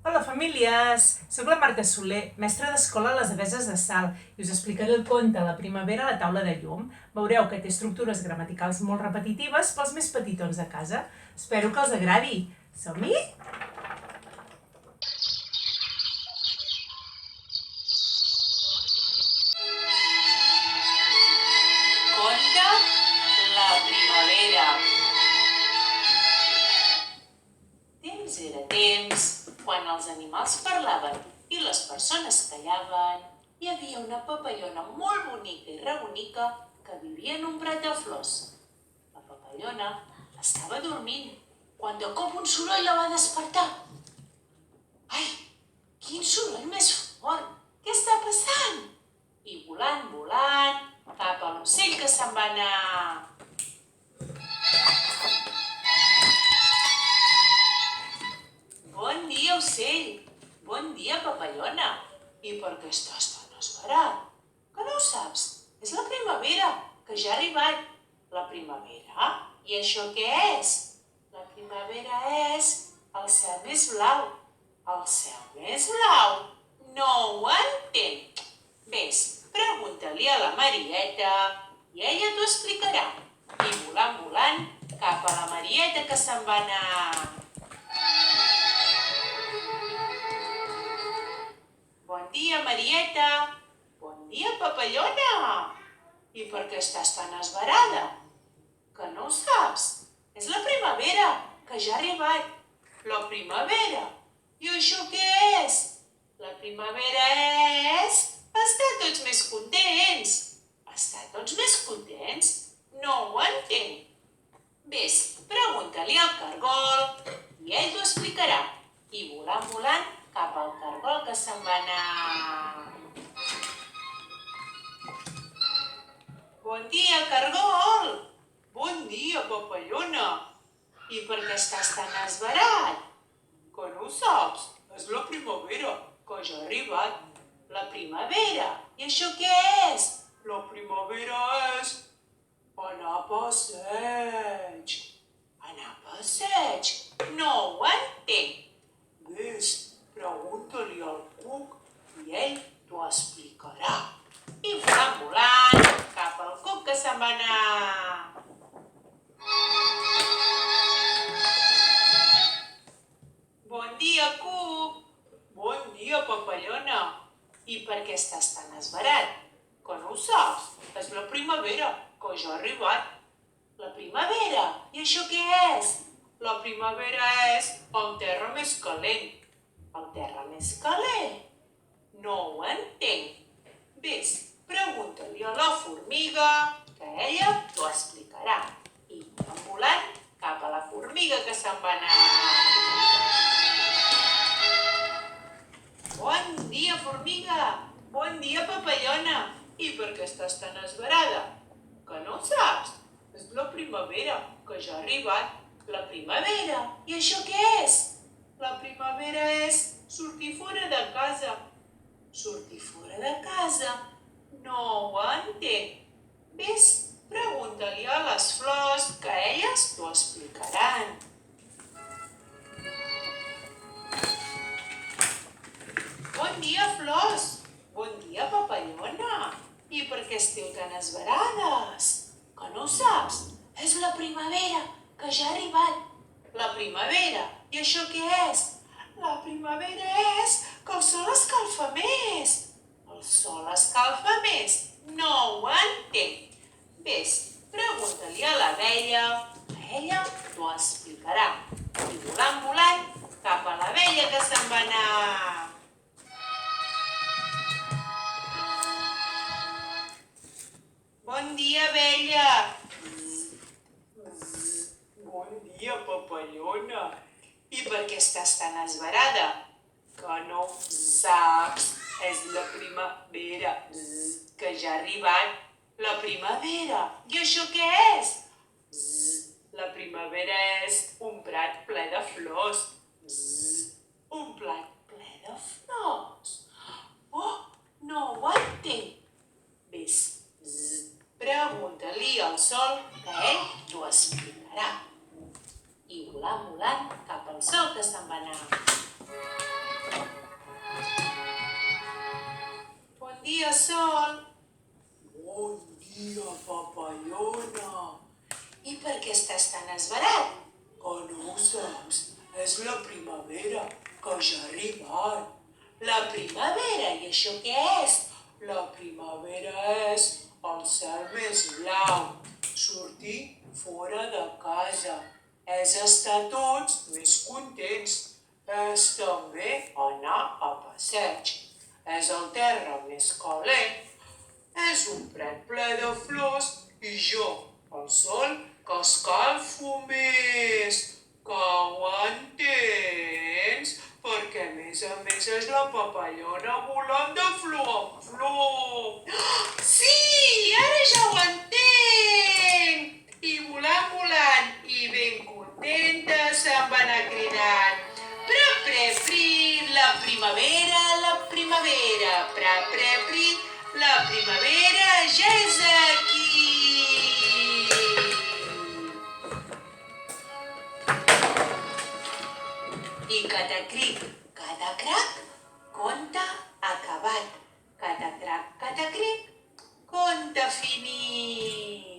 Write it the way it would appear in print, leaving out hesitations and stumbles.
Hola famílies! Soc la Marta Soler, mestra d'escola a les Aveses de Salt, i us explicaré el conte La primavera a la taula de llum. Veureu que té estructures gramaticals molt repetitives pels més petitons de casa. Espero que els agradi. Som-hi? Conte La primavera. Temps era temps, quan els animals parlaven i les persones callaven, hi havia una papallona molt bonica i rebonica que vivia en un prat de flors. La papallona estava dormint quan de cop un soroll la va despertar. Ai, quin soroll més fort! Què està passant? I volant, cap a l'ocell que se'n va anar. Bon dia, ocell. Bon dia, papallona. I per què estàs tan esverat? Que no ho saps? És la primavera, que ja ha arribat. La primavera? I això què és? La primavera és el cel més blau. El cel més blau? No ho entenc. Ves, pregunta-li a la Marieta i ella t'ho explicarà. I volant, cap a la Marieta que se'n va anar. Bon dia, Marieta. Bon dia, papallona. I per què estàs tan esverada? Que no ho saps? És la primavera, que ja ha arribat. La primavera? I això què és? La primavera és estar tots més contents. Estar tots més contents? No ho entenc. Ves, pregunta-li al cargol i ell t'ho explicarà. I volant, cap al cargol que se'n va anar. Bon dia, cargol! Bon dia, papallona! I per què estàs tan esverat? Que no ho saps? És la primavera, que ja ha arribat. La primavera? I això què és? La primavera és anar a passeig. Anar a passeig? No ho entenc. Ves, pregunta-li al cuc i ell t'ho explicarà. I volant, cap al cuc que se'n va anar. Bon dia, cuc. Bon dia, papallona. I per què estàs tan esverat? Que no ho saps? És la primavera, que ja ha arribat. La primavera? I això què és? La primavera és el terra més calent. El terra més calent? No ho entenc. Ves, pregunta-li a la formiga, que ella t'ho explicarà. I volant, cap a la formiga que se'n va anar. Bon dia, formiga! Bon dia, papallona! I per què estàs tan esverada? Que no ho saps? És la primavera, que ja ha arribat. La primavera? I això què és? La primavera és sortir fora de casa. Sortir fora de casa? No ho entenc. Ves, pregunta-li a les flors, que elles t'ho explicaran. Bon dia, flors! Bon dia, papallona! I per què esteu tan esverades? Que no ho saps? És la primavera, que ja ha arribat. La primavera? I això què és? La primavera és que el sol escalfa més. El sol escalfa més? No ho entenc. Ves, pregunta-li a l'abella, que ella t'ho explicarà. I volant, cap a l'abella que se'n va anar. Bon dia, abella. Bon dia, papallona. I per què estàs tan esverada? Que no ho saps. És la primavera, que ja ha arribat. La primavera? I això què és? La primavera és un prat ple de flors. Un plat ple de flors? Oh, no ho entenc. Ves, pregunta-li al sol, que ell t'ho explicarà. I volant, cap al sol que se'n va anar. primavera, que ja ha arribat. La primavera, i això què és? La primavera és el cel més blau, sortir fora de casa, és estar tots més contents, és també anar a passeig, és el terra més calent, és un prat ple de flors i jo, el sol, que escalfo més, que ho entens? Perquè a més és la papallona volant de flor en flor. Sí, ara ja ho entenc! I volant, i ben contenta se'n va anar cridant. Pri, la primavera, pri, la primavera ja és aquí. I catacric, catacrac, conte acabat. Catacrac, catacric, conte finit.